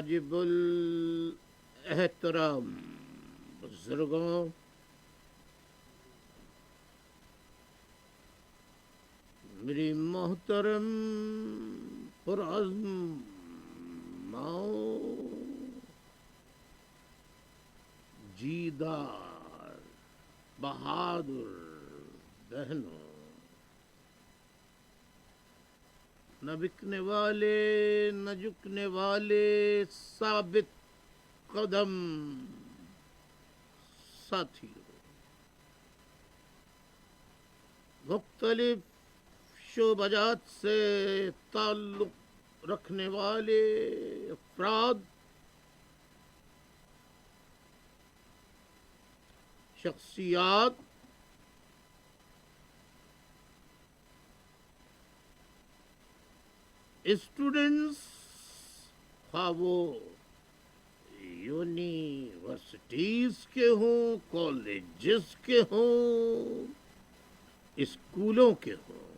واجب الاحترام بزرگوں، میری محترم پرعزم ماؤں، جیدار بہادر بہنوں، نہ بکنے والے نہ جھکنے والے ثابت قدم ساتھیوں، مختلف شعبجات سے تعلق رکھنے والے افراد، شخصیات، اسٹوڈنٹس، خواہ وہ یونیورسٹیز کے ہوں، کالجز کے ہوں، اسکولوں کے ہوں،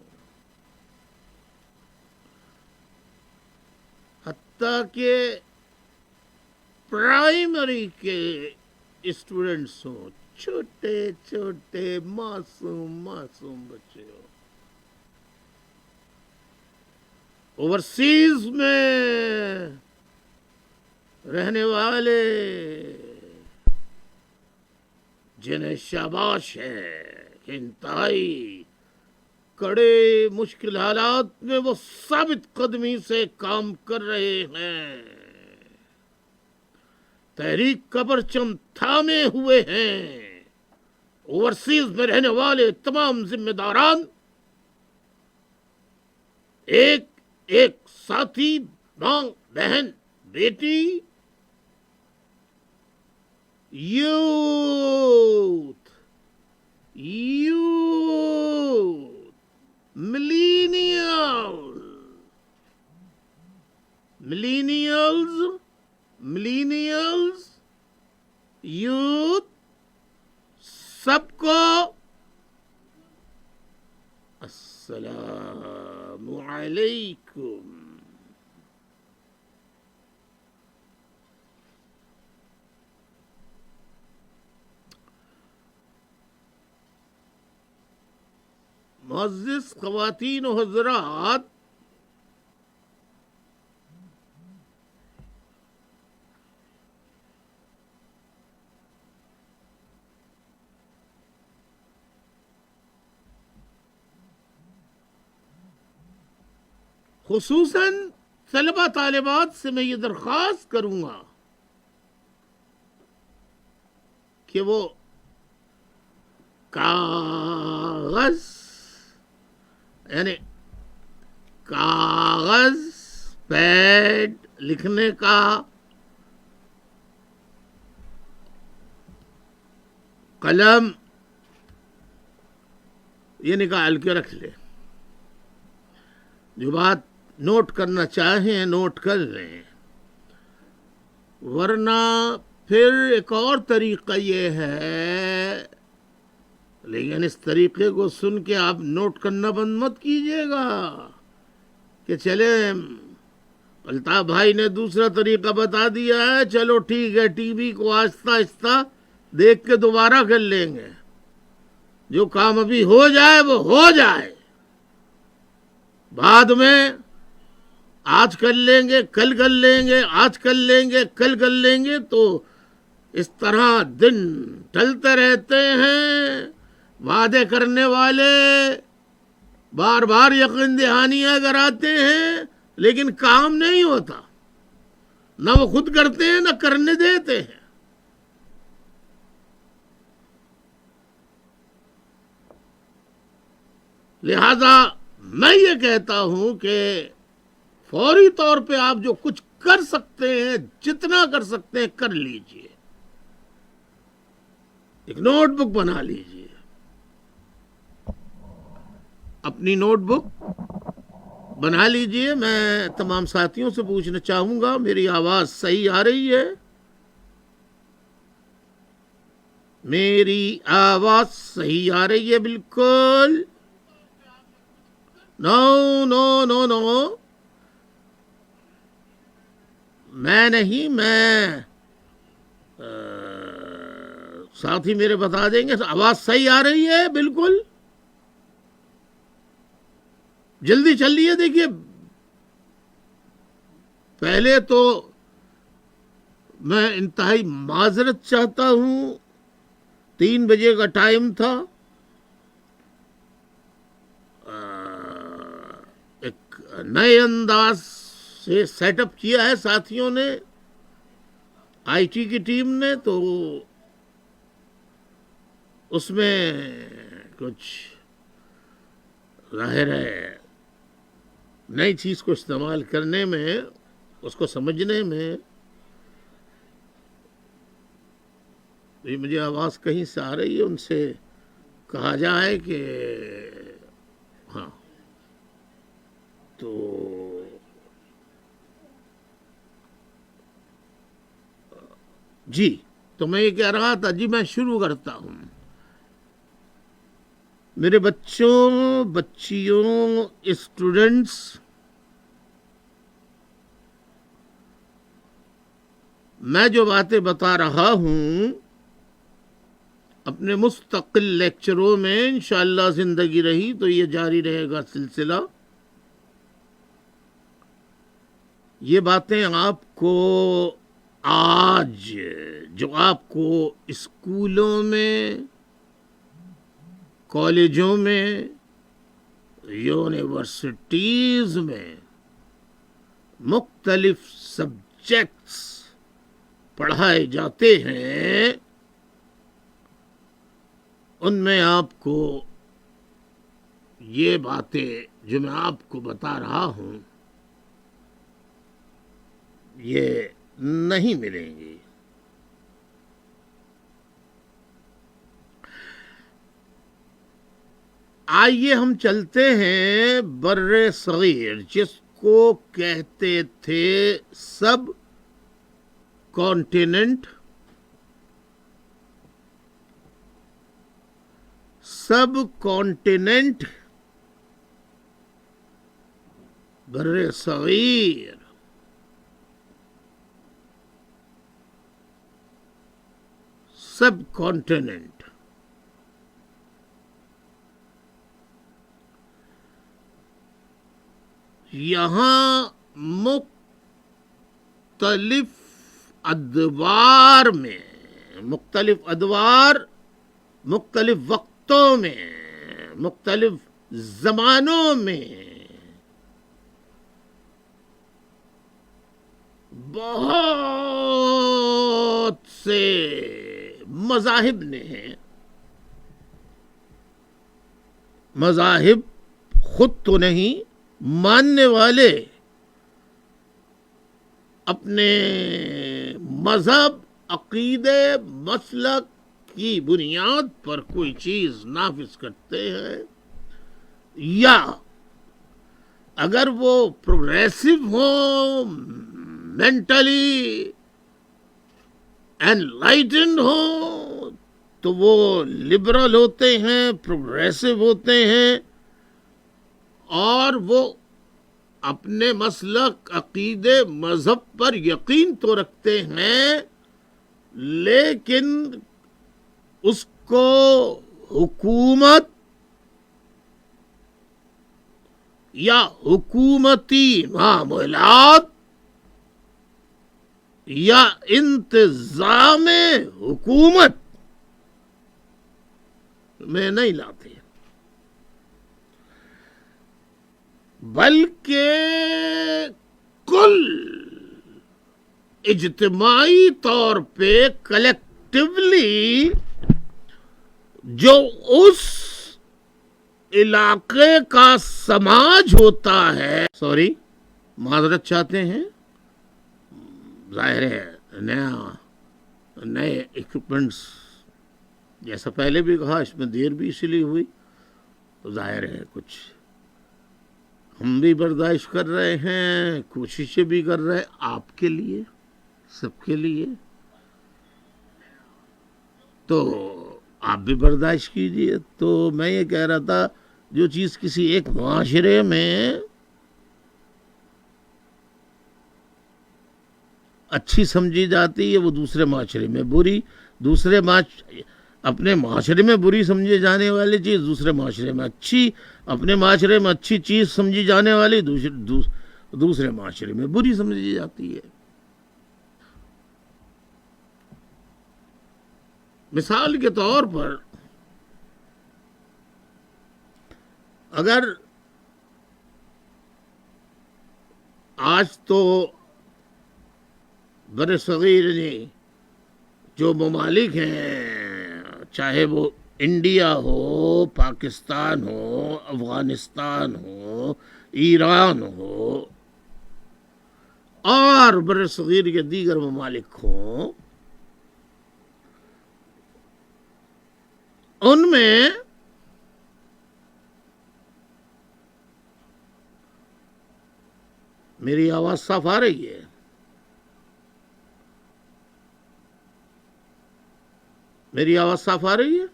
حتیٰ کہ پرائمری کے اسٹوڈنٹس ہوں، چھوٹے چھوٹے معصوم بچے ہوں، اوورسیز میں رہنے والے جنہیں شاباش ہے کہ انتہائی کڑے مشکل حالات میں وہ ثابت قدمی سے کام کر رہے ہیں، تحریک کا پرچم تھامے ہوئے ہیں، اوورسیز میں رہنے والے تمام ذمہ داران، ایک ایک ساتھی، ماں، بہن، بیٹی، یوتھ، ملینیلز، یوتھ، سب کو السلام علیکم۔ معزز خواتین و حضرات، خصوصاً طلبہ طالبات سے میں یہ درخواست کروں گا کہ وہ کاغذ پیڈ لکھنے کا قلم یہ نکال کے رکھ لے، جو بات نوٹ کرنا چاہیں نوٹ کر لیں، ورنہ پھر ایک اور طریقہ یہ ہے، لیکن اس طریقے کو سن کے آپ نوٹ کرنا بند مت کیجیے گا کہ چلے الطاف بھائی نے دوسرا طریقہ بتا دیا ہے، چلو ٹھیک ہے، ٹی وی کو آہستہ آہستہ دیکھ کے دوبارہ کر لیں گے، جو کام ابھی ہو جائے وہ ہو جائے، بعد میں آج کر لیں گے، کل کر لیں گے، آج کر لیں گے، کل کر لیں گے، تو اس طرح دن ٹلتے رہتے ہیں، وعدے کرنے والے بار بار یقین دہانیاں کراتے ہیں لیکن کام نہیں ہوتا، نہ وہ خود کرتے ہیں نہ کرنے دیتے ہیں۔ لہذا میں یہ کہتا ہوں کہ فوری طور پہ آپ جو کچھ کر سکتے ہیں، جتنا کر سکتے ہیں کر لیجئے، ایک نوٹ بک بنا لیجئے، اپنی نوٹ بک بنا لیجئے۔ میں تمام ساتھیوں سے پوچھنا چاہوں گا، میری آواز صحیح آ رہی ہے؟ میری آواز صحیح آ رہی ہے؟ بالکل؟ نو نو نو نو میں نہیں، میں ساتھی میرے بتا دیں گے. آواز صحیح آ رہی ہے؟ بالکل جلدی چل رہی ہے. دیکھیے پہلے تو میں انتہائی معذرت چاہتا ہوں، 3 بجے کا ٹائم تھا. ایک نئے انداز سے سیٹ اپ کیا ہے ساتھیوں نے، آئی ٹی کی ٹیم نے، تو اس میں کچھ ظاہر ہے نئی چیز کو استعمال کرنے میں، اس کو سمجھنے میں. یہ مجھے آواز کہیں سے آ رہی ہے، ان سے کہا جائے کہ ہاں. تو جی، تو میں یہ کہہ رہا تھا، جی میں شروع کرتا ہوں. میرے بچوں، بچیوں، اسٹوڈنٹس، میں جو باتیں بتا رہا ہوں اپنے مستقل لیکچروں میں، انشاءاللہ زندگی رہی تو یہ جاری رہے گا سلسلہ. یہ باتیں آپ کو آج جو آپ کو اسکولوں میں، کالجوں میں، یونیورسٹیز میں مختلف سبجیکٹس پڑھائے جاتے ہیں، ان میں آپ کو یہ باتیں جو میں آپ کو بتا رہا ہوں یہ نہیں ملیں گی. آئیے ہم چلتے ہیں بر صغیر، جس کو کہتے تھے سب کانٹیننٹ، سب کانٹیننٹ بر صغیر. سب کانٹیننٹ یہاں مختلف ادوار میں، مختلف ادوار، مختلف وقتوں میں، مختلف زمانوں میں بہت سے مذاہب نے، مذاہب خود تو نہیں، ماننے والے اپنے مذہب، عقیدے، مسلک کی بنیاد پر کوئی چیز نافذ کرتے ہیں، یا اگر وہ پروگریسو ہوں، مینٹلی انلائٹنڈ ہوں، تو وہ لبرل ہوتے ہیں، پروگریسو ہوتے ہیں، اور وہ اپنے مسلک، عقیدے، مذہب پر یقین تو رکھتے ہیں، لیکن اس کو حکومت یا حکومتی معاملات یا انتظام حکومت میں نہیں لاتے، بلکہ کل اجتماعی طور پہ، کلیکٹیولی، جو اس علاقے کا سماج ہوتا ہے، معذرت چاہتے ہیں، ظاہر ہے نئے ایکوپمنٹس، جیسا پہلے بھی کہا، اس میں دیر بھی اسی لیے ہوئی، تو ظاہر ہے کچھ ہم بھی برداشت کر رہے ہیں، کوششیں بھی کر رہے ہیں، آپ کے لیے، سب کے لیے، تو آپ بھی برداشت کیجیے. تو میں یہ کہہ رہا تھا، جو چیز کسی ایک معاشرے میں اچھی سمجھی جاتی ہے وہ دوسرے معاشرے میں بری، اپنے معاشرے میں بری سمجھے جانے والی چیز دوسرے معاشرے میں اچھی، اپنے معاشرے میں اچھی چیز سمجھی جانے والی دوسرے معاشرے میں بری سمجھی جاتی ہے۔ مثال کے طور پر اگر آج تو بر صغیر نے جو ممالک ہیں، چاہے وہ انڈیا ہو، پاکستان ہو، افغانستان ہو، ایران ہو اور بر صغیر کے دیگر ممالک ہوں، ان میں میری آواز صاف آ رہی ہے؟ میری آواز صاف آ رہی ہے؟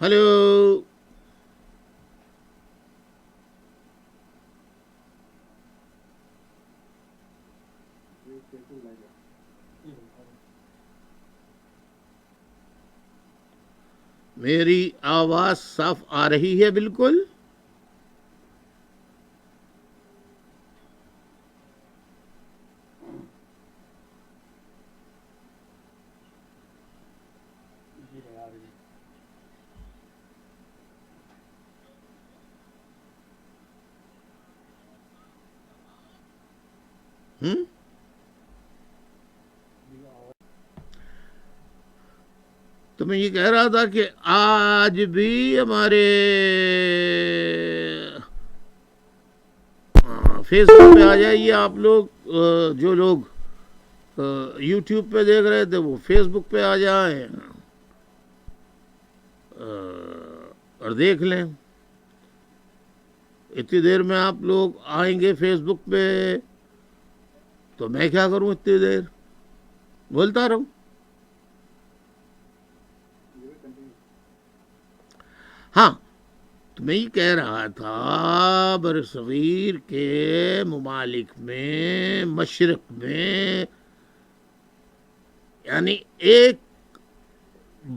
ہلو، میری آواز صاف آ رہی ہے بالکل؟ تو میں یہ کہہ رہا تھا کہ آج بھی ہمارے فیس بک پہ آ جائیے آپ لوگ، جو لوگ یوٹیوب پہ دیکھ رہے تھے وہ فیس بک پہ آ جائیں اور دیکھ لیں۔ اتنی دیر میں آپ لوگ آئیں گے فیس بک پہ تو میں کیا کروں؟ اتنی دیر بولتا رہوں؟ ہاں، تو میں یہ کہہ رہا تھا برصغیر کے ممالک میں، مشرق میں، یعنی ایک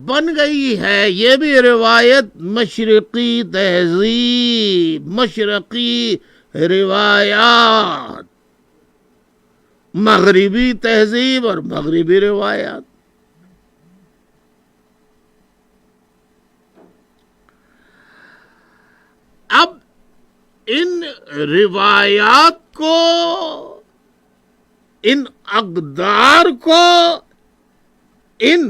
بن گئی ہے یہ بھی روایت، مشرقی تہذیب، مشرقی روایات، مغربی تہذیب اور مغربی روایات۔ اب ان روایات کو، ان اقدار کو، ان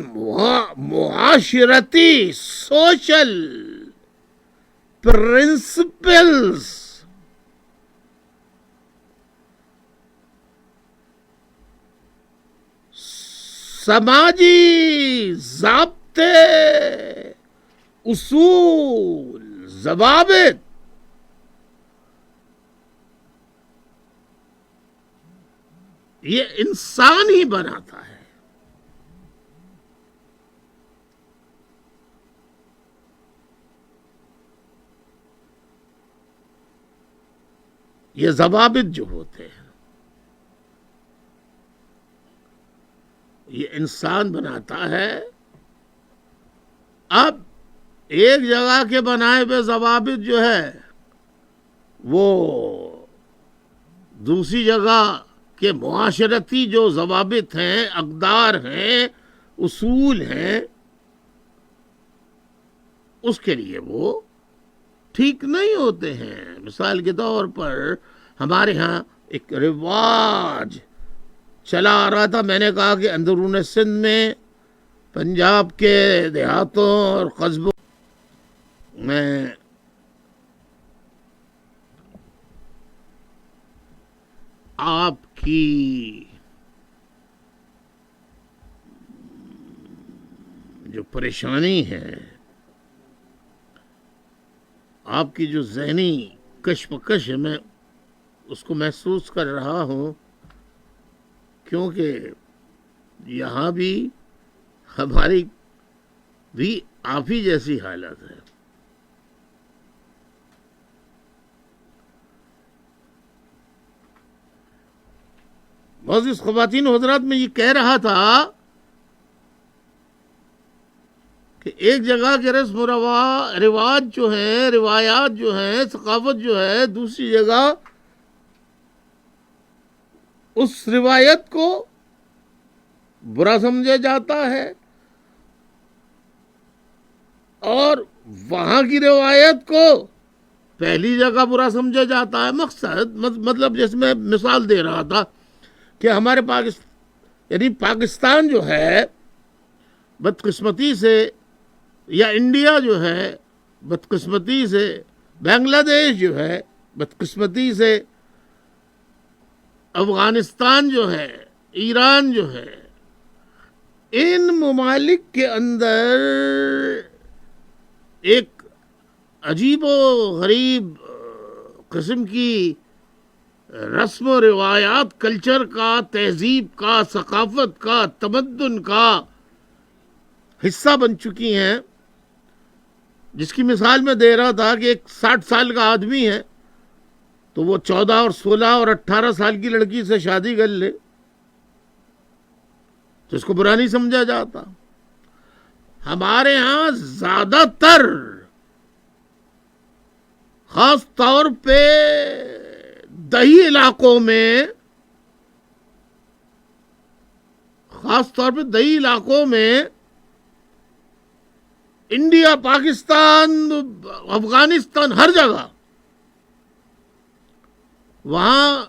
معاشرتی سوشل پرنسپلز، سماجی ضابطے، اصول، ضوابط، یہ انسان ہی بناتا ہے۔ یہ ضوابط جو ہوتے ہیں یہ انسان بناتا ہے۔ اب ایک جگہ کے بنائے ہوئے ضوابط جو ہے وہ دوسری جگہ کے معاشرتی جو ضوابط ہیں، اقدار ہیں، اصول ہیں، اس کے لیے وہ ٹھیک نہیں ہوتے ہیں۔ مثال کے طور پر ہمارے ہاں ایک رواج چلا آ رہا تھا، میں نے کہا کہ اندرون سندھ میں، پنجاب کے دیہاتوں اور قصبوں میں آپ کی جو پریشانی ہے، آپ کی جو ذہنی کشمکش ہے، میں اس کو محسوس کر رہا ہوں، کیونکہ یہاں بھی ہماری بھی آپ ہی جیسی حالت ہے۔ معزز خواتین و حضرات، میں یہ کہہ رہا تھا کہ ایک جگہ کے رسم و رواج جو ہیں، روایات جو ہیں، ثقافت جو ہے، دوسری جگہ اس روایت کو برا سمجھا جاتا ہے، اور وہاں کی روایت کو پہلی جگہ برا سمجھا جاتا ہے۔ مطلب جیسے میں مثال دے رہا تھا کہ ہمارے پاکستان جو ہے بدقسمتی سے، یا انڈیا جو ہے بدقسمتی سے، بنگلہ دیش جو ہے بدقسمتی سے، افغانستان جو ہے، ایران جو ہے، ان ممالک کے اندر ایک عجیب و غریب قسم کی رسم و روایات، کلچر کا، تہذیب کا، ثقافت کا، تمدن کا حصہ بن چکی ہیں، جس کی مثال میں دے رہا تھا کہ ایک 60 سال کا آدمی ہے تو وہ 14 اور 16 اور 18 سال کی لڑکی سے شادی کر لے تو اس کو برا نہیں سمجھا جاتا۔ ہمارے ہاں زیادہ تر، خاص طور پہ دیہی علاقوں میں، انڈیا، پاکستان، افغانستان، ہر جگہ وہاں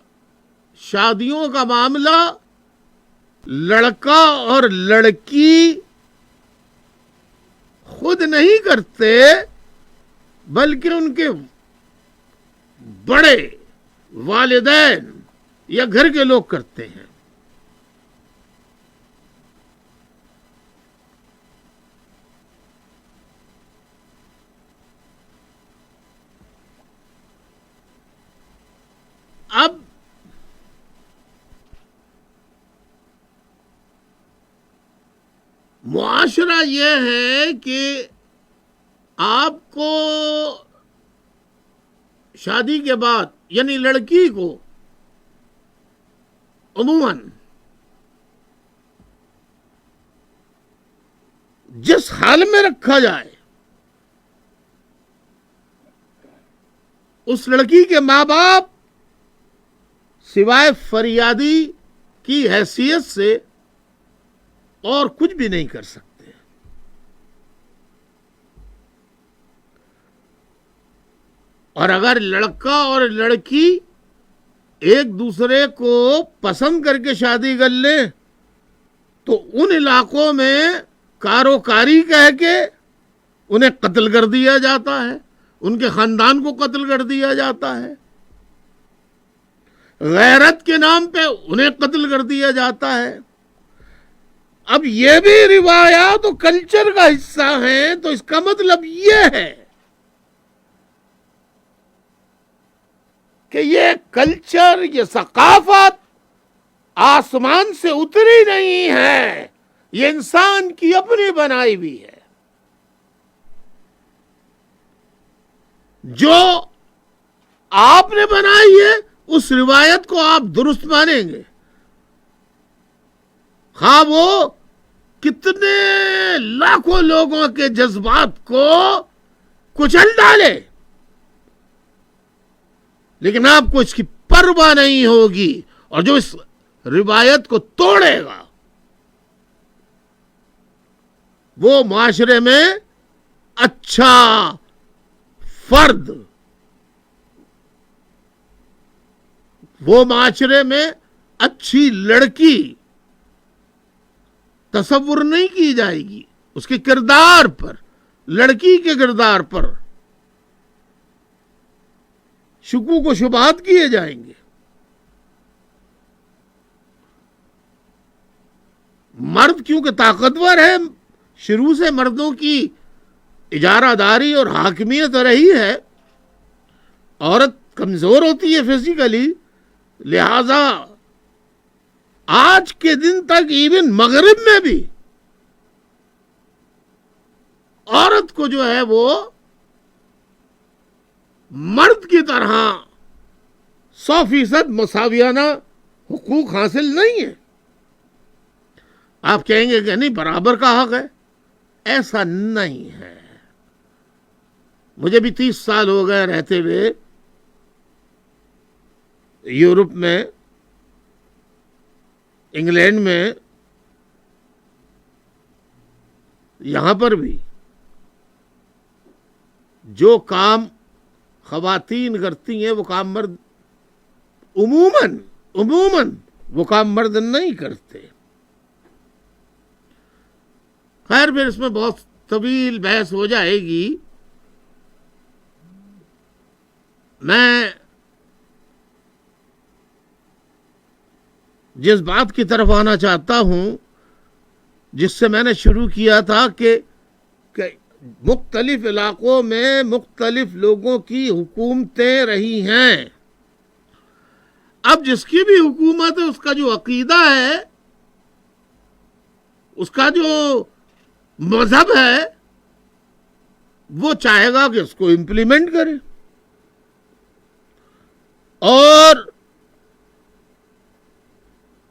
شادیوں کا معاملہ لڑکا اور لڑکی خود نہیں کرتے، بلکہ ان کے بڑے والدین یا گھر کے لوگ کرتے ہیں۔ اب معاشرہ یہ ہے کہ آپ کو شادی کے بعد، یعنی لڑکی کو عموماً جس حال میں رکھا جائے، اس لڑکی کے ماں باپ سوائے فریادی کی حیثیت سے اور کچھ بھی نہیں کر سکتے۔ اور اگر لڑکا اور لڑکی ایک دوسرے کو پسند کر کے شادی کر لیں تو ان علاقوں میں کاروکاری کہہ کے انہیں قتل کر دیا جاتا ہے، ان کے خاندان کو قتل کر دیا جاتا ہے، غیرت کے نام پہ انہیں قتل کر دیا جاتا ہے۔ اب یہ بھی روایات و کلچر کا حصہ ہیں، تو اس کا مطلب یہ ہے کہ یہ کلچر، یہ ثقافت آسمان سے اتری نہیں ہے، یہ انسان کی اپنی بنائی ہوئی ہے۔ جو آپ نے بنائی ہے اس روایت کو آپ درست مانیں گے، خواہ وہ کتنے لاکھوں لوگوں کے جذبات کو کچل ڈالے، لیکن آپ کو اس کی پرواہ نہیں ہوگی، اور جو اس روایت کو توڑے گا وہ معاشرے میں اچھا فرد، وہ معاشرے میں اچھی لڑکی تصور نہیں کی جائے گی۔ اس کے کردار پر، لڑکی کے کردار پر شکوک و شبہات کیے جائیں گے۔ مرد کیونکہ طاقتور ہے، شروع سے مردوں کی اجارہ داری اور حاکمیت رہی ہے، عورت کمزور ہوتی ہے فزیکلی، لہذا آج کے دن تک ایون مغرب میں بھی عورت کو جو ہے وہ مرد کی طرح 100% مساویانہ حقوق حاصل نہیں ہے. آپ کہیں گے کہ نہیں برابر کا حق ہے. ایسا نہیں ہے. مجھے بھی 30 سال ہو گئے رہتے ہوئے یورپ میں، انگلینڈ میں، یہاں پر بھی جو کام خواتین کرتی ہیں وہ کام مرد عموماً وہ کام مرد نہیں کرتے. خیر پھر اس میں بہت طویل بحث ہو جائے گی. میں جس بات کی طرف آنا چاہتا ہوں، جس سے میں نے شروع کیا تھا کہ مختلف علاقوں میں مختلف لوگوں کی حکومتیں رہی ہیں. اب جس کی بھی حکومت ہے اس کا جو عقیدہ ہے، اس کا جو مذہب ہے، وہ چاہے گا کہ اس کو امپلیمنٹ کرے، اور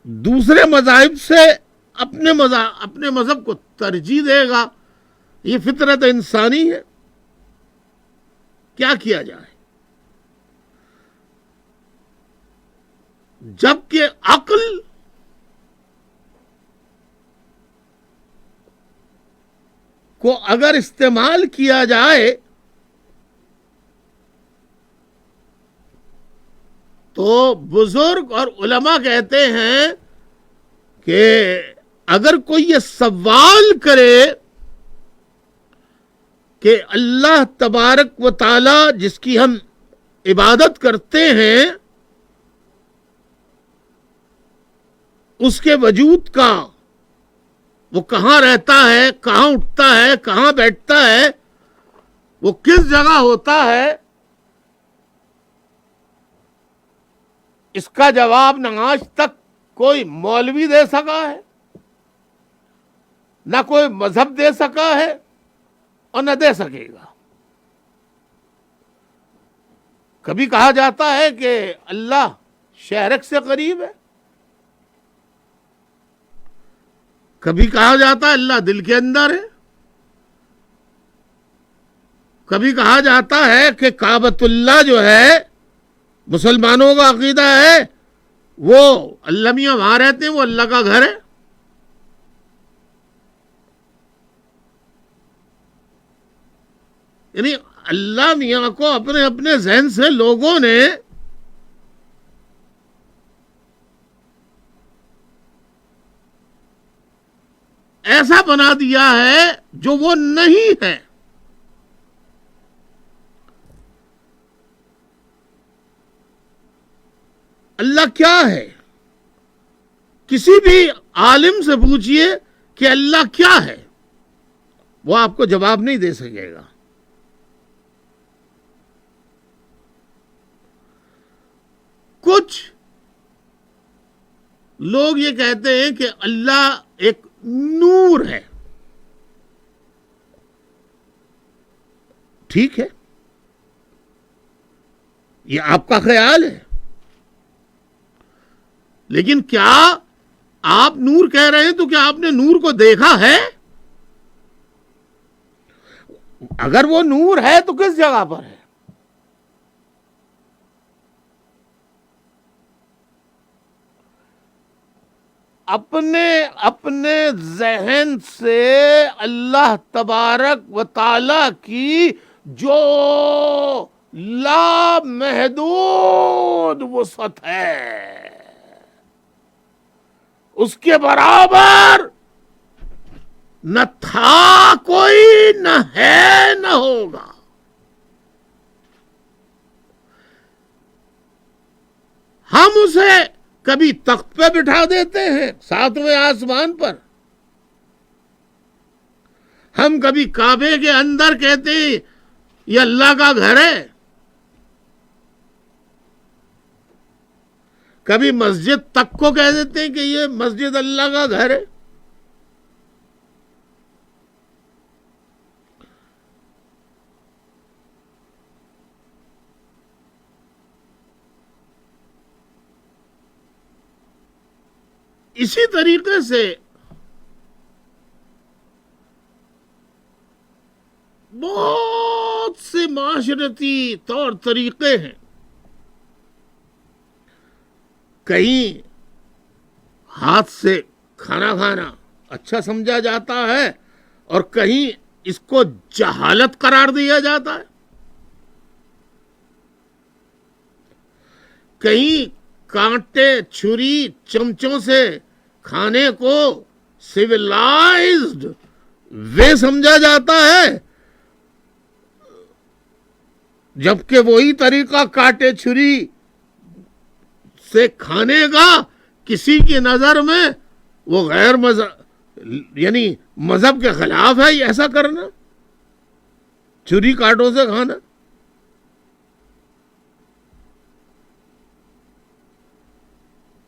دوسرے مذاہب سے اپنے مذہب کو ترجیح دے گا. یہ فطرت انسانی ہے. کیا کیا جائے؟ جبکہ عقل کو اگر استعمال کیا جائے تو بزرگ اور علماء کہتے ہیں کہ اگر کوئی یہ سوال کرے کہ اللہ تبارک و تعالی جس کی ہم عبادت کرتے ہیں، اس کے وجود کا، وہ کہاں رہتا ہے، کہاں اٹھتا ہے، کہاں بیٹھتا ہے، وہ کس جگہ ہوتا ہے، اس کا جواب نہ آج تک کوئی مولوی دے سکا ہے، نہ کوئی مذہب دے سکا ہے، اور نہ دے سکے گا. کبھی کہا جاتا ہے کہ اللہ شہرک سے قریب ہے، کبھی کہا جاتا ہے اللہ دل کے اندر ہے، کبھی کہا جاتا ہے کہ کعبۃ اللہ جو ہے مسلمانوں کا عقیدہ ہے، وہ اللہ میاں وہاں رہتے ہیں، وہ اللہ کا گھر ہے. یعنی اللہ میاں کو اپنے ذہن سے لوگوں نے ایسا بنا دیا ہے جو وہ نہیں ہے. اللہ کیا ہے؟ کسی بھی عالم سے پوچھئے کہ اللہ کیا ہے، وہ آپ کو جواب نہیں دے سکے گا. کچھ لوگ یہ کہتے ہیں کہ اللہ ایک نور ہے. ٹھیک ہے، یہ آپ کا خیال ہے، لیکن کیا آپ نور کہہ رہے ہیں تو کیا آپ نے نور کو دیکھا ہے؟ اگر وہ نور ہے تو کس جگہ پر ہے؟ اپنے ذہن سے اللہ تبارک و تعالی کی جو لامحدود وسعت ہے، اس کے برابر نہ تھا کوئی، نہ ہے، نہ ہوگا. ہم اسے کبھی تخت پہ بٹھا دیتے ہیں 7ویں آسمان پر، ہم کبھی کعبے کے اندر کہتے ہیں یہ اللہ کا گھر ہے، کبھی مسجد تک کو کہہ دیتے ہیں کہ یہ مسجد اللہ کا گھر ہے. اسی طریقے سے بہت سے معاشرتی طور طریقے ہیں. کہیں ہاتھ سے کھانا کھانا اچھا سمجھا جاتا ہے اور کہیں اس کو جہالت قرار دیا جاتا ہے. کہیں کانٹے چھری چمچوں سے کھانے کو سویلائزڈ وے سمجھا جاتا ہے، جبکہ وہی طریقہ کانٹے چھری سے کھانے کا کسی کی نظر میں وہ غیر مذہب یعنی مذہب کے خلاف ہے. ایسا کرنا، چھری کانٹوں سے کھانا.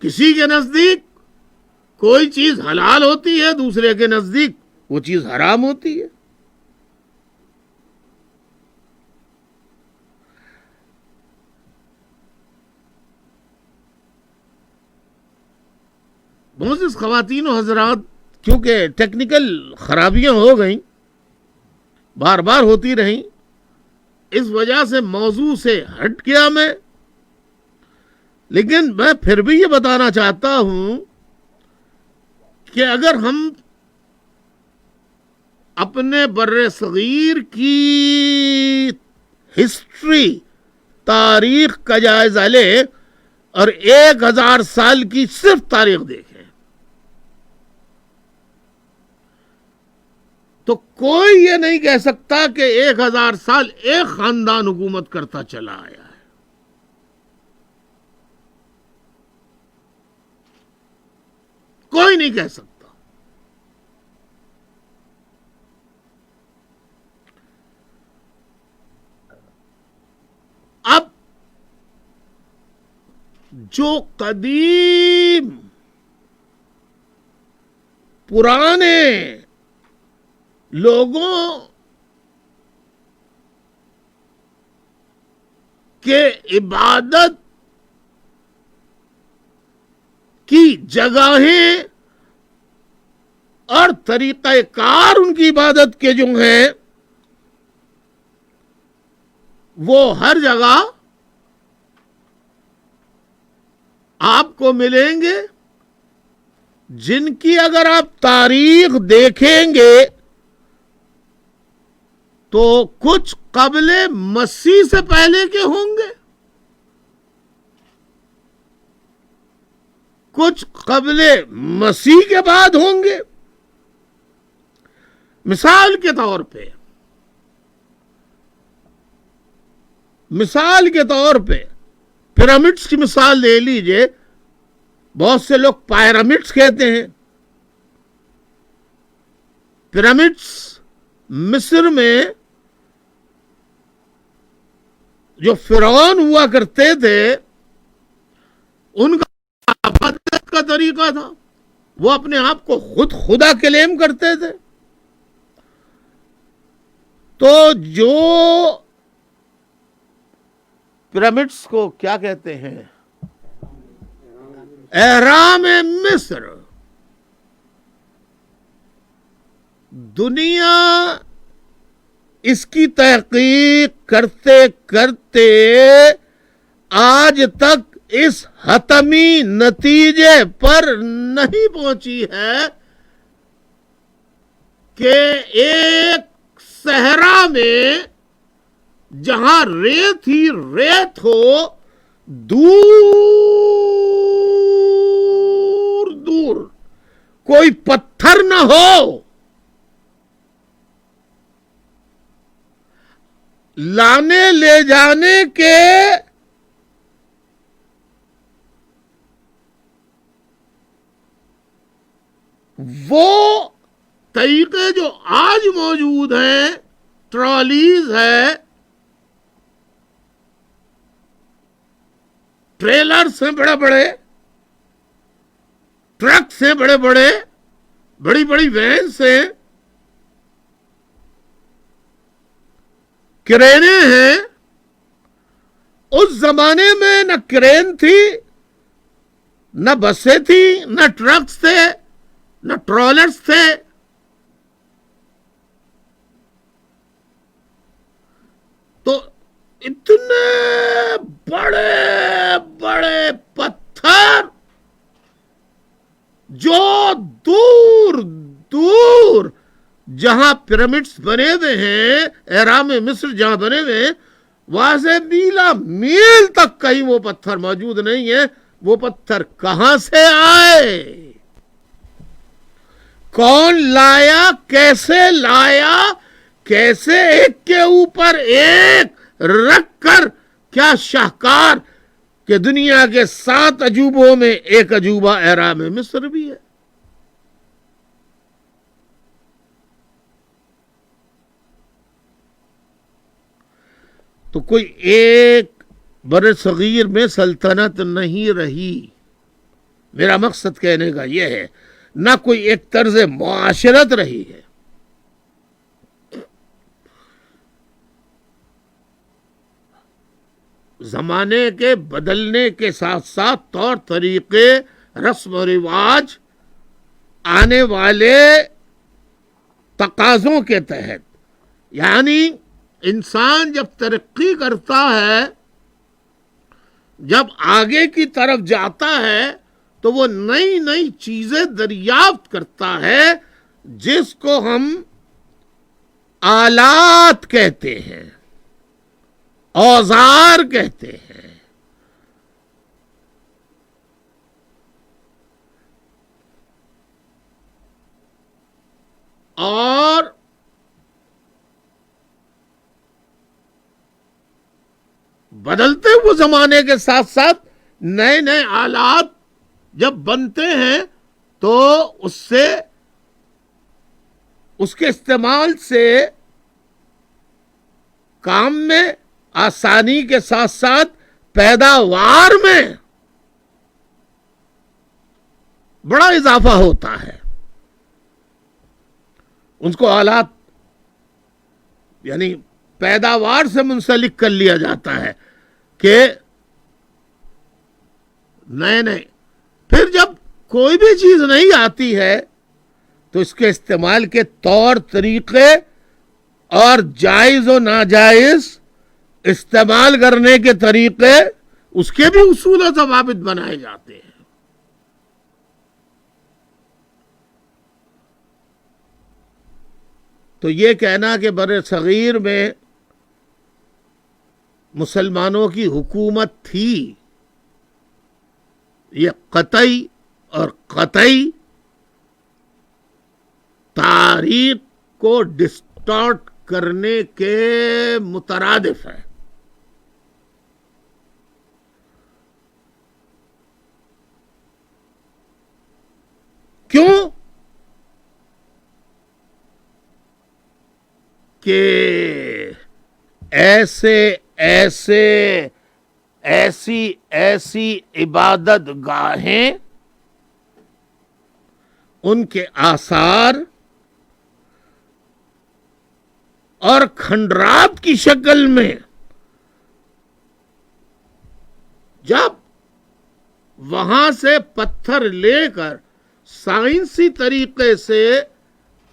کسی کے نزدیک کوئی چیز حلال ہوتی ہے، دوسرے کے نزدیک وہ چیز حرام ہوتی ہے. بہت سی خواتین و حضرات، کیونکہ ٹیکنیکل خرابیاں ہو گئیں، بار بار ہوتی رہیں، اس وجہ سے موضوع سے ہٹ گیا میں. لیکن میں پھر بھی یہ بتانا چاہتا ہوں کہ اگر ہم اپنے بر صغیر کی ہسٹری، تاریخ کا جائزہ لیں اور 1000 سال کی صرف تاریخ دیکھیں، تو کوئی یہ نہیں کہہ سکتا کہ 1000 سال ایک خاندان حکومت کرتا چلا آیا ہے. کوئی نہیں کہہ سکتا. اب جو قدیم پرانے لوگوں کے عبادت کی جگہیں اور طریقہ کار ان کی عبادت کے جو ہیں وہ ہر جگہ آپ کو ملیں گے، جن کی اگر آپ تاریخ دیکھیں گے تو کچھ قبل مسیح سے پہلے کے ہوں گے، کچھ قبل مسیح کے بعد ہوں گے. مثال کے طور پہ پیرامڈس کی مثال لے لیجئے. بہت سے لوگ پیرامڈس کہتے ہیں. پیرامڈس مصر میں جو فرعون ہوا کرتے تھے ان کا عبادت کا طریقہ تھا. وہ اپنے آپ کو خود خدا کلیم کرتے تھے. تو جو پیرامڈس کو کیا کہتے ہیں؟ اہرام مصر. دنیا اس کی تحقیق کرتے کرتے آج تک اس حتمی نتیجے پر نہیں پہنچی ہے کہ ایک صحرا میں جہاں ریت ہی ریت ہو، دور دور کوئی پتھر نہ ہو، لانے لے جانے کے وہ طریقے جو آج موجود ہیں، ٹرالیز ہے، ٹریلرز ہیں بڑے بڑے، ٹرکس ہیں بڑے بڑے، بڑی بڑی وینس ہیں، کرینے ہیں. اس زمانے میں نہ کرین تھی نہ بسیں تھیں، نہ ٹرکس تھے، نہ ٹرالرز تھے. تو اتنے بڑے بڑے پتھر جو دور دور جہاں پیرامڈس بنے ہوئے ہیں، اہرام مصر جہاں بنے ہوئے ہیں، وہاں سے میلا میل تک کہیں وہ پتھر موجود نہیں ہے. وہ پتھر کہاں سے آئے؟ کون لایا؟ کیسے لایا؟ کیسے ایک کے اوپر ایک رکھ کر؟ کیا شاہکار کہ دنیا کے 7 عجوبوں میں ایک عجوبہ اہرام مصر بھی ہے. تو کوئی ایک بر صغیر میں سلطنت نہیں رہی. میرا مقصد کہنے کا یہ ہے، نہ کوئی ایک طرز معاشرت رہی ہے. زمانے کے بدلنے کے ساتھ ساتھ طور طریقے، رسم و رواج آنے والے تقاضوں کے تحت، یعنی انسان جب ترقی کرتا ہے، جب آگے کی طرف جاتا ہے، تو وہ نئی نئی چیزیں دریافت کرتا ہے جس کو ہم آلات کہتے ہیں، اوزار کہتے ہیں. اور بدلتے ہوئے زمانے کے ساتھ ساتھ نئے نئے آلات جب بنتے ہیں تو اس کے استعمال سے کام میں آسانی کے ساتھ ساتھ پیداوار میں بڑا اضافہ ہوتا ہے. ان کو آلات یعنی پیداوار سے منسلک کر لیا جاتا ہے کہ نئے نئے. پھر جب کوئی بھی چیز نہیں آتی ہے تو اس کے استعمال کے طور طریقے اور جائز و ناجائز استعمال کرنے کے طریقے، اس کے بھی اصول و ضوابط بنائے جاتے ہیں. تو یہ کہنا کہ بر صغیر میں مسلمانوں کی حکومت تھی، یہ قطعی اور قطعی تاریخ کو ڈسٹارٹ کرنے کے مترادف ہے. کیوں؟ کہ ایسی عبادت گاہیں، ان کے آثار اور کھنڈرات کی شکل میں جب وہاں سے پتھر لے کر سائنسی طریقے سے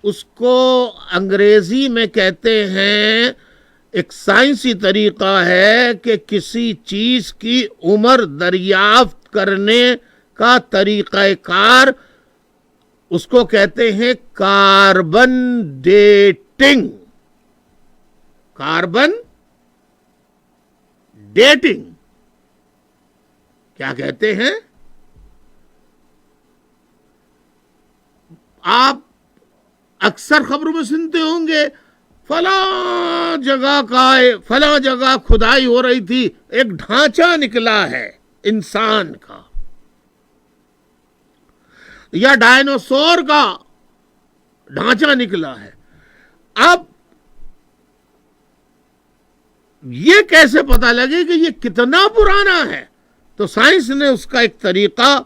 اس کو انگریزی میں کہتے ہیں، ایک سائنسی طریقہ ہے کہ کسی چیز کی عمر دریافت کرنے کا طریقہ کار، اس کو کہتے ہیں کاربن ڈیٹنگ. کاربن ڈیٹنگ کیا کہتے ہیں؟ آپ اکثر خبروں میں سنتے ہوں گے فلاں جگہ کھدائی ہو رہی تھی، ایک ڈھانچہ نکلا ہے انسان کا یا ڈائنوسور کا ڈھانچہ نکلا ہے. اب یہ کیسے پتا لگے کہ یہ کتنا پرانا ہے؟ تو سائنس نے اس کا ایک طریقہ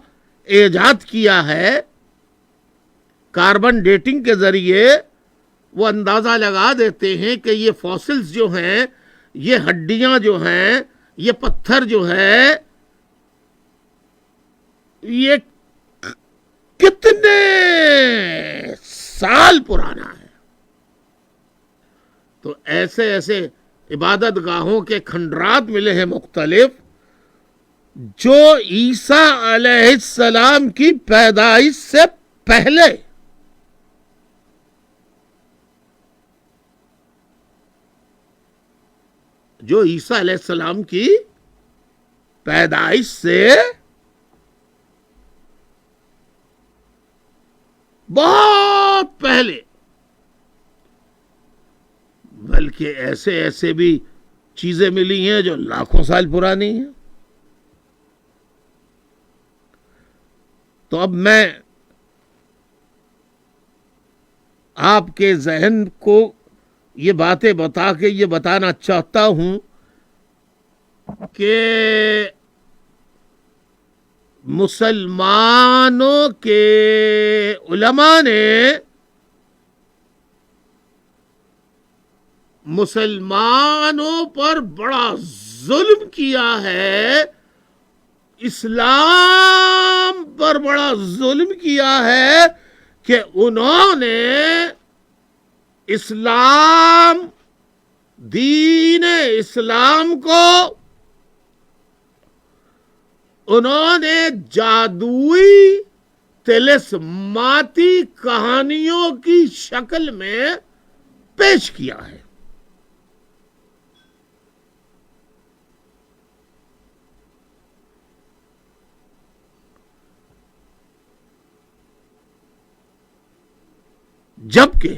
ایجاد کیا ہے. کاربن ڈیٹنگ کے ذریعے وہ اندازہ لگا دیتے ہیں کہ یہ فاسلز جو ہیں، یہ ہڈیاں جو ہیں، یہ پتھر جو ہے، یہ کتنے سال پرانا ہے. تو ایسے ایسے عبادت گاہوں کے کھنڈرات ملے ہیں مختلف، جو عیسیٰ علیہ السلام کی پیدائش سے پہلے جو عیسیٰ علیہ السلام کی پیدائش سے بہت پہلے، بلکہ ایسے ایسے بھی چیزیں ملی ہیں جو لاکھوں سال پرانی ہیں. تو اب میں آپ کے ذہن کو یہ باتیں بتا کے یہ بتانا چاہتا ہوں کہ مسلمانوں کے علماء نے مسلمانوں پر بڑا ظلم کیا ہے، اسلام پر بڑا ظلم کیا ہے کہ انہوں نے اسلام، دین اسلام کو انہوں نے جادوئی طلسماتی کہانیوں کی شکل میں پیش کیا ہے. جبکہ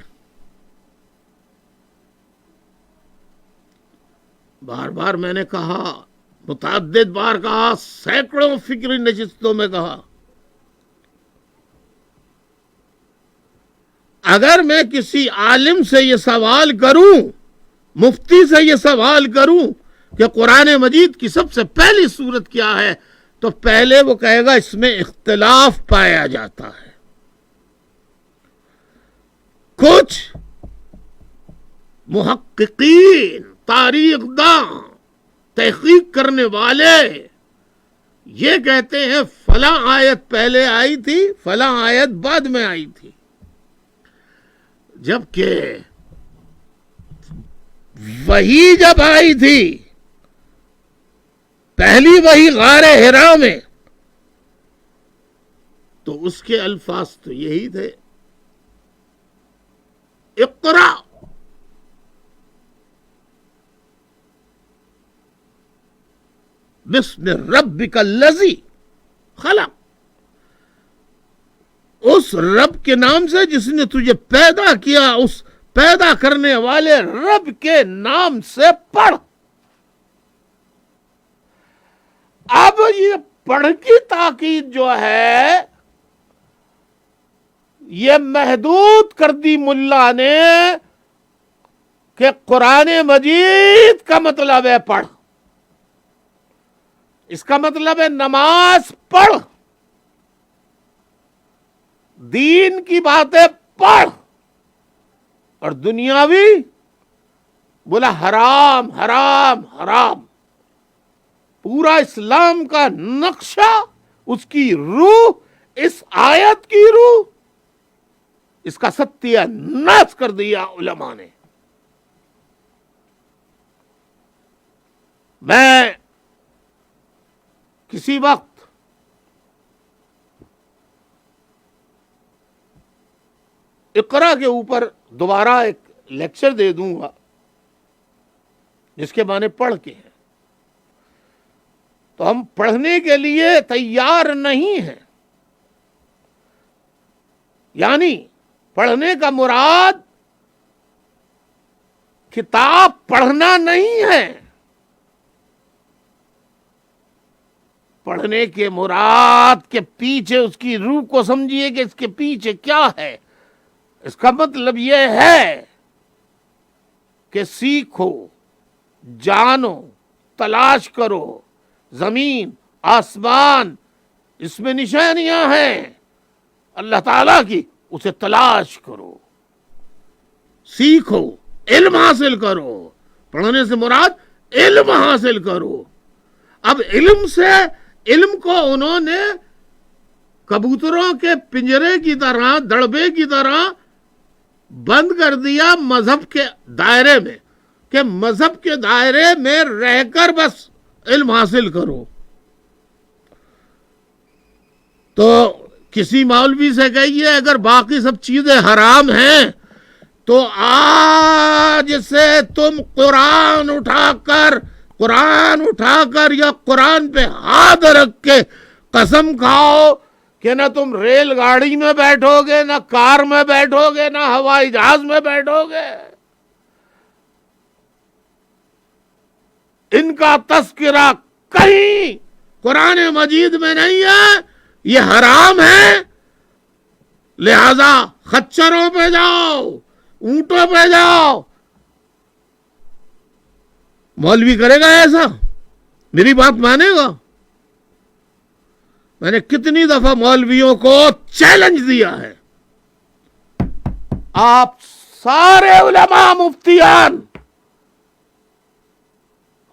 بار بار میں نے کہا، متعدد بار کہا، سینکڑوں فکری نشستوں میں کہا، اگر میں کسی عالم سے یہ سوال کروں، مفتی سے یہ سوال کروں کہ قرآن مجید کی سب سے پہلی سورت کیا ہے، تو پہلے وہ کہے گا اس میں اختلاف پایا جاتا ہے. کچھ محققین، تاریخ داں، تحقیق کرنے والے یہ کہتے ہیں فلاں آیت پہلے آئی تھی، فلاں آیت بعد میں آئی تھی. جبکہ وحی جب آئی تھی، پہلی وحی غار حرا میں، تو اس کے الفاظ تو یہی تھے، اقرا بسم ربک الذی خلق، اس رب کے نام سے جس نے تجھے پیدا کیا، اس پیدا کرنے والے رب کے نام سے پڑھ. اب یہ پڑھ کی تاکید جو ہے یہ محدود کر دی ملا نے کہ قرآن مجید کا مطلب ہے پڑھ، اس کا مطلب ہے نماز پڑھ، دین کی باتیں پڑھ، اور دنیاوی بولا حرام حرام حرام. پورا اسلام کا نقشہ، اس کی روح، اس آیت کی روح، اس کا ستیہ ناش کر دیا علماء نے. میں کسی وقت اقرا کے اوپر دوبارہ ایک لیکچر دے دوں گا جس کے معنی پڑھ کے ہیں. تو ہم پڑھنے کے لیے تیار نہیں ہیں، یعنی پڑھنے کا مراد کتاب پڑھنا نہیں ہے، پڑھنے کے مراد کے پیچھے اس کی روح کو سمجھیے کہ اس کے پیچھے کیا ہے. اس کا مطلب یہ ہے کہ سیکھو، جانو، تلاش کرو، زمین آسمان اس میں نشانیاں ہیں اللہ تعالیٰ کی، اسے تلاش کرو، سیکھو، علم حاصل کرو. پڑھنے سے مراد علم حاصل کرو. اب علم سے، علم کو انہوں نے کبوتروں کے پنجرے کی طرح، دڑبے کی طرح بند کر دیا مذہب کے دائرے میں، کہ مذہب کے دائرے میں رہ کر بس علم حاصل کرو. تو کسی مولوی سے کہیے اگر باقی سب چیزیں حرام ہیں تو آج سے تم قرآن اٹھا کر یا قرآن پہ ہاتھ رکھ کے قسم کھاؤ کہ نہ تم ریل گاڑی میں بیٹھو گے، نہ کار میں بیٹھو گے، نہ ہوائی جہاز میں بیٹھو گے. ان کا تذکرہ کہیں قرآن مجید میں نہیں ہے، یہ حرام ہے. لہذا خچروں پہ جاؤ، اونٹوں پہ جاؤ. مولوی کرے گا ایسا؟ میری بات مانے گا؟ میں نے کتنی دفعہ مولویوں کو چیلنج دیا ہے، آپ سارے علماء مفتیان،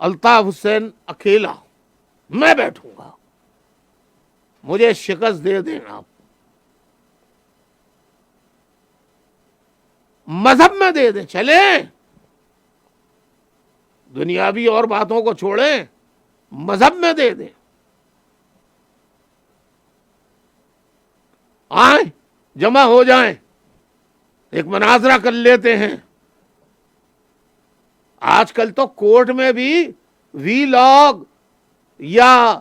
الطاف حسین اکیلا میں بیٹھوں گا، مجھے شکست دے دینا. مذہب میں دے دیں، چلیں دنیاوی اور باتوں کو چھوڑیں، مذہب میں دے دیں. آئیں جمع ہو جائیں، ایک مناظرہ کر لیتے ہیں. آج کل تو کورٹ میں بھی وی لاگ یا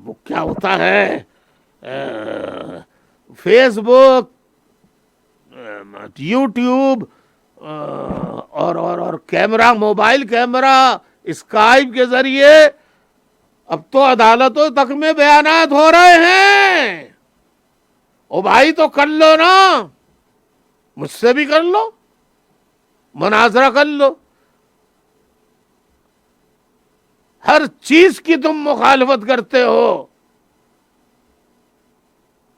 وہ کیا ہوتا ہے، فیس بک، یوٹیوب اور کیمرہ، موبائل کیمرہ، اسکائپ کے ذریعے اب تو عدالتوں تک میں بیانات ہو رہے ہیں. او بھائی تو کر لو نا، مجھ سے بھی کر لو، مناظرہ کر لو. ہر چیز کی تم مخالفت کرتے ہو.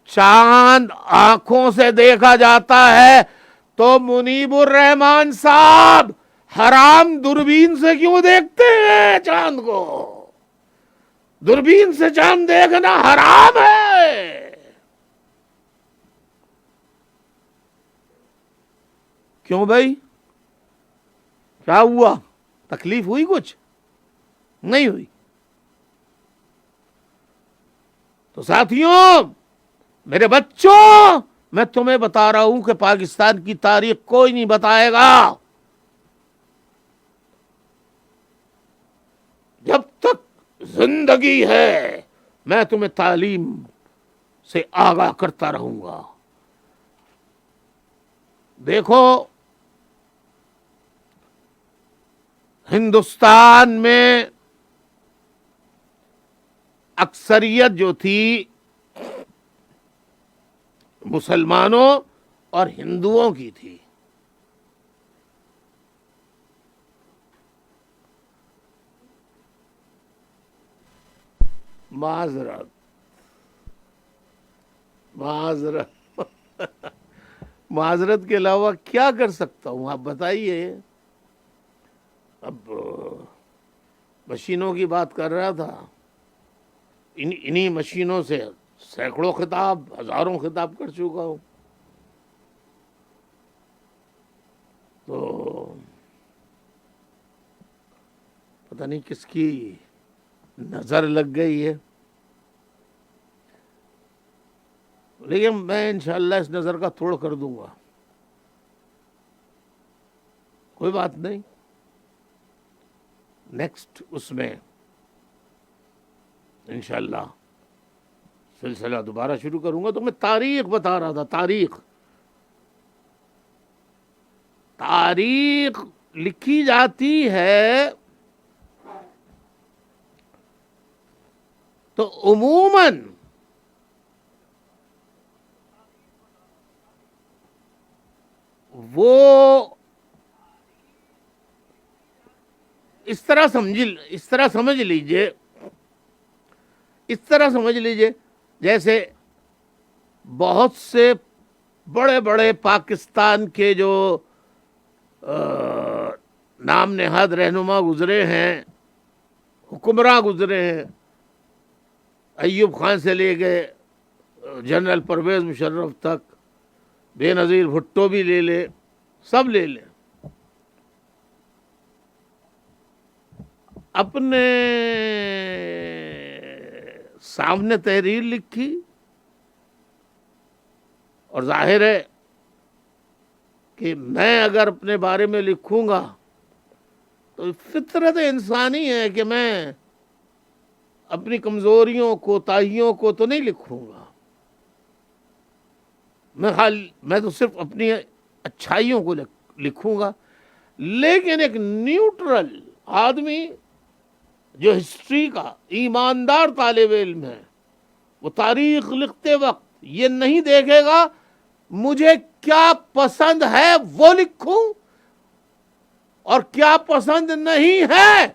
چاند آنکھوں سے دیکھا جاتا ہے تو منیب الرحمان صاحب حرام دوربین سے کیوں دیکھتے ہیں چاند کو؟ دوربین سے چاند دیکھنا حرام ہے. کیوں بھائی، کیا ہوا؟ تکلیف ہوئی؟ کچھ نہیں ہوئی. تو ساتھیوں، میرے بچوں، میں تمہیں بتا رہا ہوں کہ پاکستان کی تاریخ کوئی نہیں بتائے گا. جب تک زندگی ہے میں تمہیں تعلیم سے آگاہ کرتا رہوں گا. دیکھو، ہندوستان میں اکثریت جو تھی مسلمانوں اور ہندوؤں کی تھی. معذرت معذرت کے علاوہ کیا کر سکتا ہوں، آپ بتائیے. اب مشینوں کی بات کر رہا تھا، انہی مشینوں سے سینکڑوں خطاب، ہزاروں خطاب کر چکا ہوں. تو پتہ نہیں کس کی نظر لگ گئی ہے، لیکن میں انشاءاللہ اس نظر کا توڑ کر دوں گا. کوئی بات نہیں، نیکسٹ اس میں انشاءاللہ سلسلہ دوبارہ شروع کروں گا. تو میں تاریخ بتا رہا تھا. تاریخ لکھی جاتی ہے تو عموماً وہ اس طرح سمجھ لیجئے جیسے بہت سے بڑے بڑے پاکستان کے جو نام نہاد رہنما گزرے ہیں، حکمراں گزرے ہیں، ایوب خان سے لے کے جنرل پرویز مشرف تک، بے نظیر بھٹو بھی لے لے، سب لے لیں، اپنے سامنے تحریر لکھی، اور ظاہر ہے کہ میں اگر اپنے بارے میں لکھوں گا تو فطرت انسانی ہے کہ میں اپنی کمزوریوں کوتاہیوں کو تو نہیں لکھوں گا، میں تو صرف اپنی اچھائیوں کو لکھوں گا۔ لیکن ایک نیوٹرل آدمی جو ہسٹری کا ایماندار طالب علم ہے، وہ تاریخ لکھتے وقت یہ نہیں دیکھے گا مجھے کیا پسند ہے وہ لکھوں اور کیا پسند نہیں ہے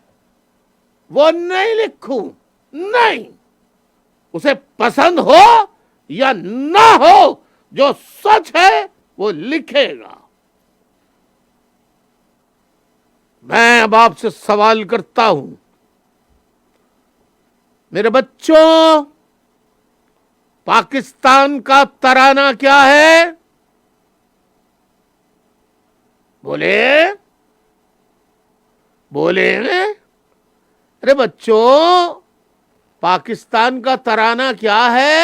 وہ نہیں لکھوں، نہیں، اسے پسند ہو یا نہ ہو، جو سچ ہے وہ لکھے گا۔ میں اب آپ سے سوال کرتا ہوں، میرے بچوں، پاکستان کا ترانہ کیا ہے؟ بولے بولے، ارے بچوں، پاکستان کا ترانہ کیا ہے؟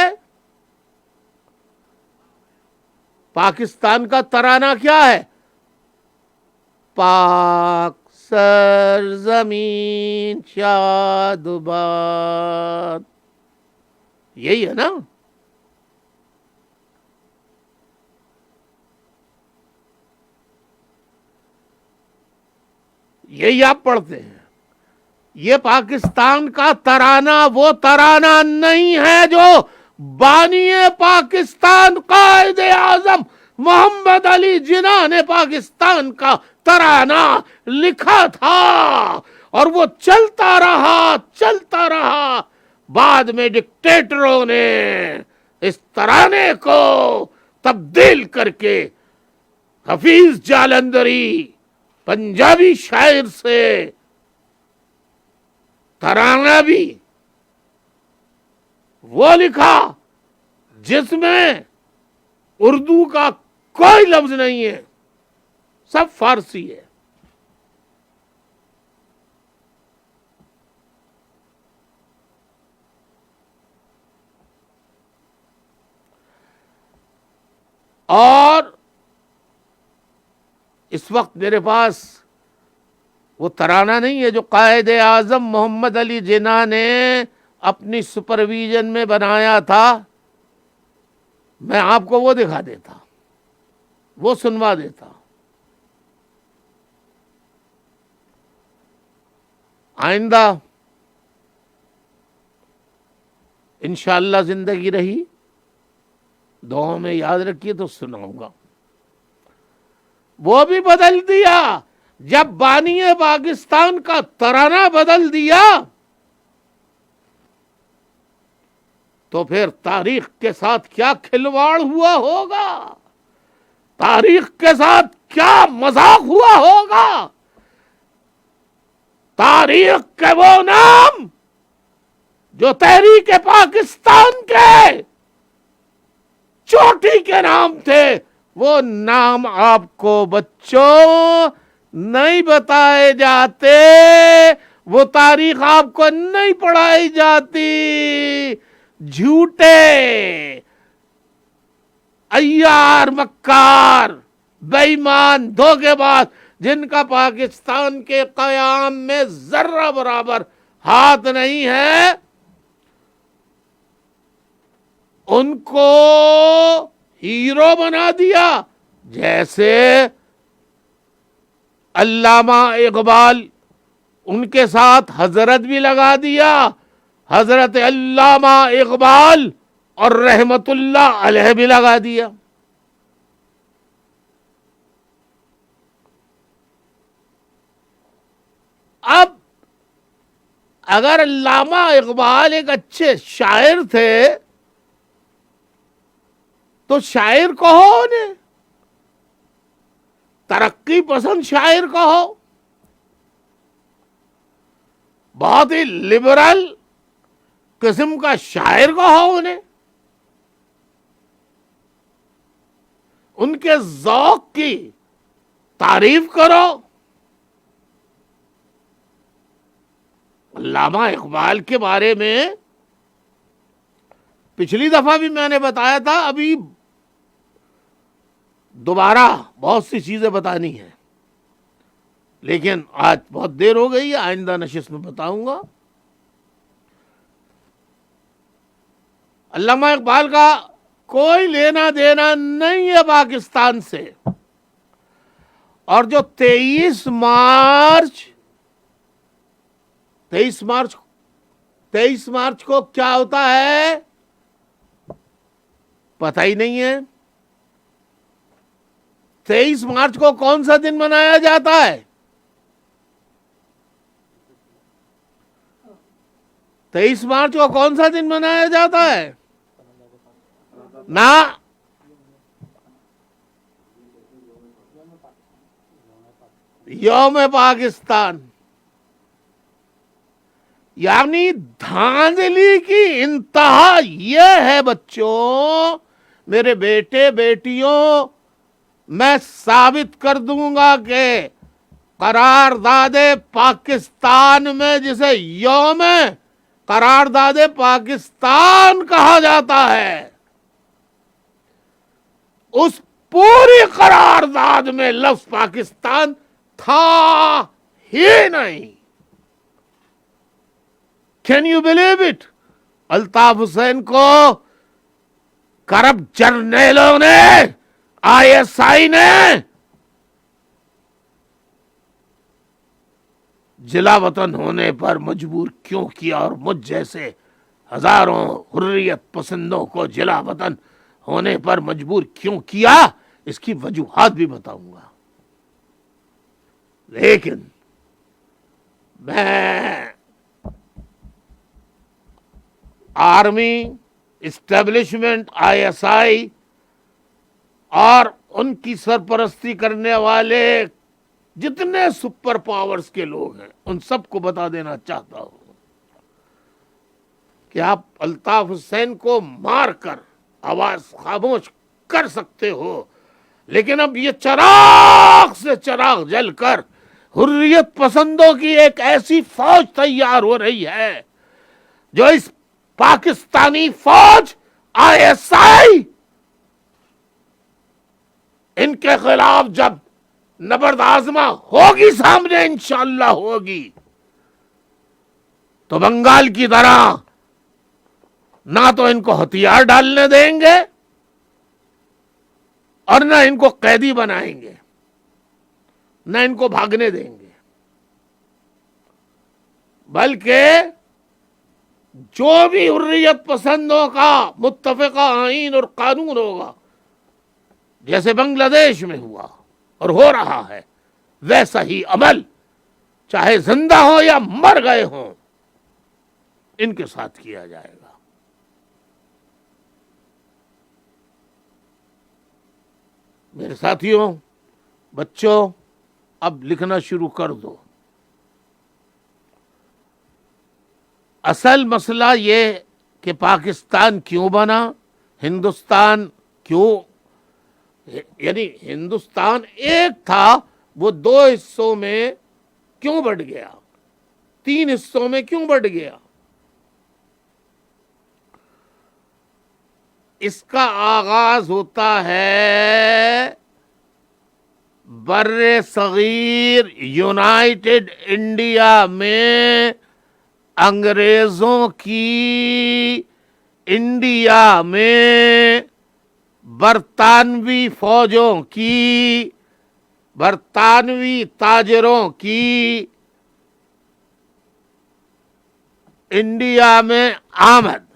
پاکستان کا ترانہ کیا ہے؟ پاک سرزمین شاد باد، یہی ہے نا؟ یہی آپ پڑھتے ہیں۔ یہ پاکستان کا ترانہ وہ ترانہ نہیں ہے جو بانی پاکستان قائد اعظم محمد علی جناح نے پاکستان کا ترانہ لکھا تھا، اور وہ چلتا رہا۔ بعد میں ڈکٹیٹروں نے اس ترانے کو تبدیل کر کے حفیظ جالندری پنجابی شاعر سے ترانہ بھی وہ لکھا جس میں اردو کا کوئی لفظ نہیں ہے، سب فارسی ہے۔ اور اس وقت میرے پاس وہ ترانہ نہیں ہے جو قائد اعظم محمد علی جناح نے اپنی سپرویژن میں بنایا تھا، میں آپ کو وہ دکھا دیتا، وہ سنوا دیتا۔ آئندہ انشاءاللہ زندگی رہی، دعاؤں میں یاد رکھیے تو سناؤں گا۔ وہ بھی بدل دیا جب بانی پاکستان کا ترانہ بدل دیا تو پھر تاریخ کے ساتھ کیا کھلواڑ ہوا ہوگا، تاریخ کے ساتھ کیا مذاق ہوا ہوگا۔ تاریخ کے وہ نام جو تحریک پاکستان کے چوٹی کے نام تھے، وہ نام آپ کو بچوں نہیں بتائے جاتے، وہ تاریخ آپ کو نہیں پڑھائی جاتی۔ جھوٹے، عیار، مکار، بے ایمان، دھوکے باز، جن کا پاکستان کے قیام میں ذرہ برابر ہاتھ نہیں ہے، ان کو ہیرو بنا دیا۔ جیسے علامہ اقبال، ان کے ساتھ حضرت بھی لگا دیا، حضرت علامہ اقبال، اور رحمت اللہ علیہ بھی لگا دیا۔ اب اگر علامہ اقبال ایک اچھے شاعر تھے تو شاعر کہو انہیں، ترقی پسند شاعر کہو، بہت ہی لبرل قسم کا شاعر کہو انہیں، ان کے ذوق کی تعریف کرو. علامہ اقبال کے بارے میں پچھلی دفعہ بھی میں نے بتایا تھا، ابھی دوبارہ بہت سی چیزیں بتانی ہیں، لیکن آج بہت دیر ہو گئی ہے، آئندہ نشست میں بتاؤں گا. علامہ اقبال کا کوئی لینا دینا نہیں ہے پاکستان سے. اور جو 23 مارچ کو کیا ہوتا ہے پتہ ہی نہیں ہے. 23 مارچ کو کون سا دن منایا جاتا ہے؟ 23 مارچ کو کون سا دن منایا جاتا ہے؟ نہ یوم پاکستان. یعنی دھاندلی کی انتہا یہ ہے بچوں، میرے بیٹے بیٹیوں، میں ثابت کر دوں گا کہ قرارداد پاکستان میں جسے یوم قرارداد پاکستان کہا جاتا ہے، اس پوری قرارداد میں لفظ پاکستان تھا ہی نہیں. Can you believe it? Altaf Hussain کو کرپٹ جرنیلوں نے، ISI نے جلا وطن ہونے پر مجبور کیوں کیا، اور مجھ جیسے ہزاروں حریت پسندوں کو جلا وطن ہونے پر مجبور کیوں کیا، اس کی وجوہات بھی بتاؤں گا. لیکن میں آرمی اسٹیبلشمنٹ، ISI اور ان کی سرپرستی کرنے والے جتنے سپر پاورز کے لوگ ہیں ان سب کو بتا دینا چاہتا ہوں کہ آپ الطاف حسین کو مار کر آواز خاموش کر سکتے ہو، لیکن اب یہ چراغ سے چراغ جل کر حریت پسندوں کی ایک ایسی فوج تیار ہو رہی ہے جو اس پاکستانی فوج ISI ان کے خلاف جب نبرد آزما ہوگی، سامنے انشاءاللہ ہوگی، تو بنگال کی طرح نہ تو ان کو ہتھیار ڈالنے دیں گے اور نہ ان کو قیدی بنائیں گے، نہ ان کو بھاگنے دیں گے، بلکہ جو بھی حریت پسندوں کا متفقہ آئین اور قانون ہوگا، جیسے بنگلہ دیش میں ہوا اور ہو رہا ہے، ویسا ہی عمل چاہے زندہ ہو یا مر گئے ہوں ان کے ساتھ کیا جائے گا. میرے ساتھیوں، بچوں، اب لکھنا شروع کر دو. اصل مسئلہ یہ کہ پاکستان کیوں بنا، ہندوستان کیوں، یعنی ہندوستان ایک تھا وہ 2 حصوں میں کیوں بٹ گیا، 3 حصوں میں کیوں بٹ گیا. اس کا آغاز ہوتا ہے بر صغیر یونائٹڈ انڈیا میں انگریزوں کی انڈیا میں برطانوی فوجوں کی، برطانوی تاجروں کی انڈیا میں آمد.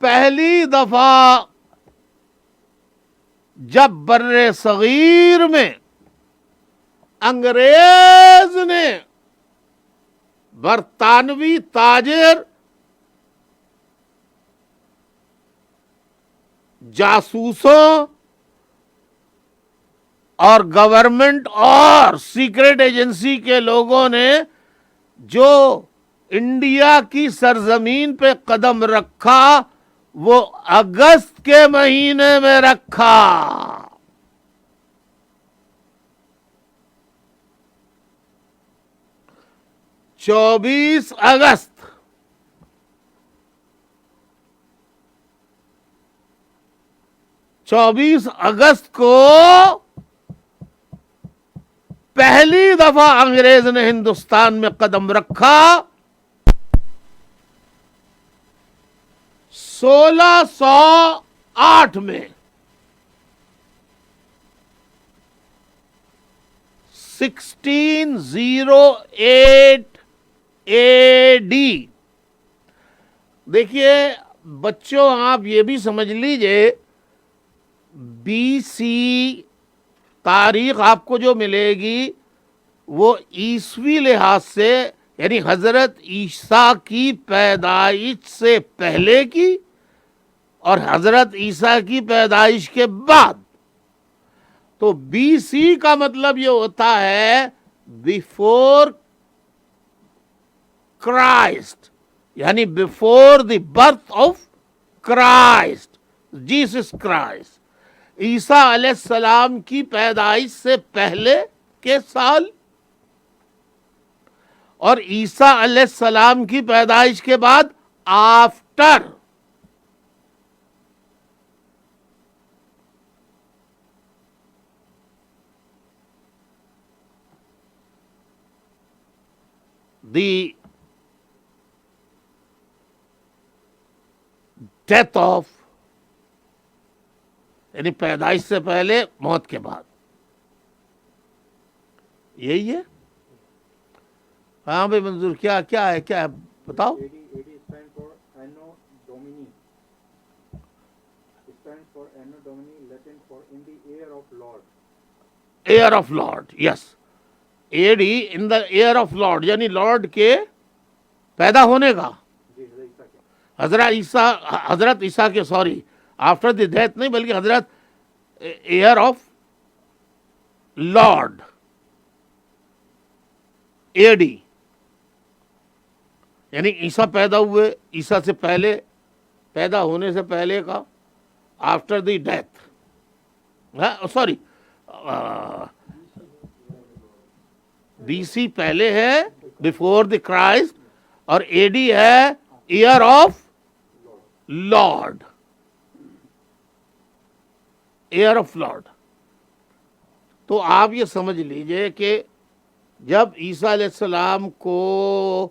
پہلی دفعہ جب بر صغیر میں انگریز نے برطانوی تاجر، جاسوسوں اور گورنمنٹ اور سیکرٹ ایجنسی کے لوگوں نے جو انڈیا کی سرزمین پہ قدم رکھا وہ اگست کے مہینے میں رکھا. 24 اگست. 24 اگست کو پہلی دفعہ انگریز نے ہندوستان میں قدم رکھا. 1608 میں 1608 AD. دیکھیے بچوں آپ یہ بھی سمجھ لیجئے بی سی تاریخ آپ کو جو ملے گی وہ عیسوی لحاظ سے یعنی حضرت عیسیٰ کی پیدائش سے پہلے کی اور حضرت عیسیٰ کی پیدائش کے بعد. تو بی سی کا مطلب یہ ہوتا ہے بیفور کرائسٹ یعنی before the birth of Christ Jesus Christ. عیسیٰ علیہ السلام کی پیدائش سے پہلے کے سال اور عیسیٰ علیہ السلام کی پیدائش کے بعد آفٹر. دی ڈیتھ آف یعنی پیدائش سے پہلے موت کے بعد. یہی ہے. ہاں بھائی منظور کیا ہے بتاؤ. Year of lord. Yes A D in the year of lord یعنی لارڈ کے پیدا ہونے کا. حضرت عیسیٰ کے سوری آفٹر دی ڈیتھ نہیں بلکہ حضرت year of lord A D یعنی عیسیٰ پیدا ہوئے عیسیٰ سے پہلے پیدا ہونے سے پہلے کا after the death. Sorry B C پہلے ہے بیفور دی کرائسٹ اور اے ڈی ہے year of lord year of lord. تو آپ یہ سمجھ لیجئے کہ جب عیسیٰ علیہ السلام کو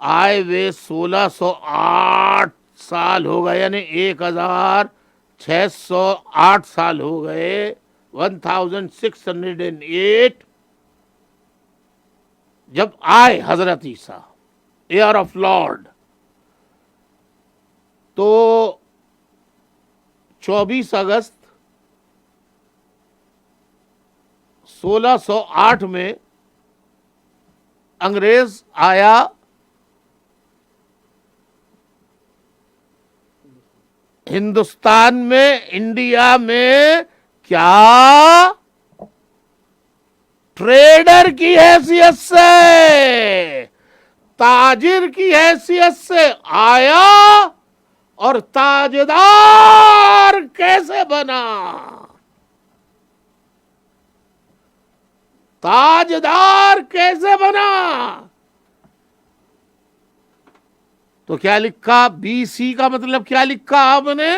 آئے ہوئے 1608 سال ہو گئے یعنی 1608 سال ہو گئے 1608 جب آئے حضرت عیسیٰ ایئر آف لارڈ تو 24 اگست 1608 میں انگریز آیا ہندوستان میں انڈیا میں کیا ٹریڈر کی حیثیت سے تاجر کی حیثیت سے آیا اور تاجدار کیسے بنا تاجدار کیسے بنا تو کیا لکھا بی سی کا مطلب کیا لکھا آپ نے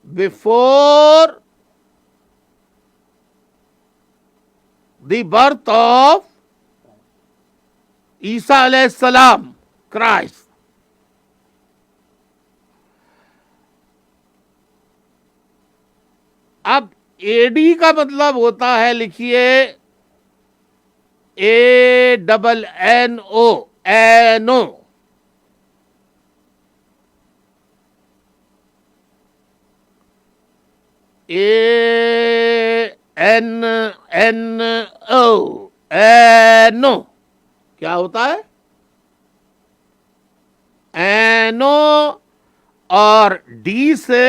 بیفور دی برتھ آف عیسیٰ علیہ السلام کرائسٹ. اب اے ڈی کا مطلب ہوتا ہے لکھیے اے ڈبل این او اینو اے این این او اینو کیا ہوتا ہے اینو اور ڈی سے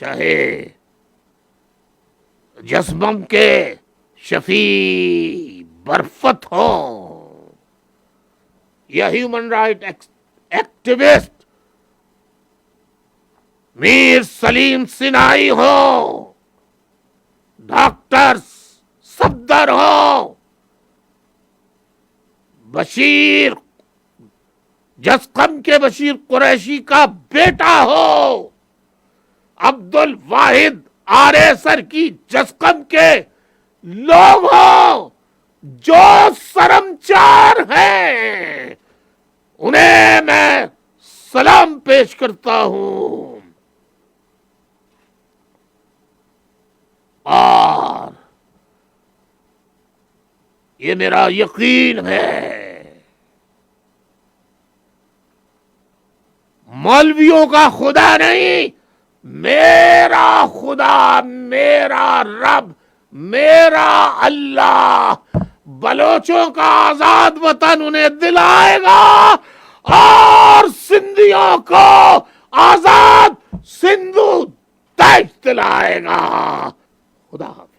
چاہے جسمم کے شفیع برفت ہوں یا ہیومن رائٹ ایکٹیوسٹ میر سلیم سنائی ہو، ڈاکٹر صفدر ہو، بشیر جسقم کے بشیر قریشی کا بیٹا ہو، عبد الواحد آرے سر کی جسقم کے لوگ ہو جو سرمچار ہیں، انہیں میں سلام پیش کرتا ہوں اور یہ میرا یقین ہے مولویوں کا خدا نہیں، میرا خدا، میرا رب، میرا اللہ بلوچوں کا آزاد وطن انہیں دلائے گا اور سندھیوں کو آزاد سندھو دیش دلائے گا. خدا حافظ.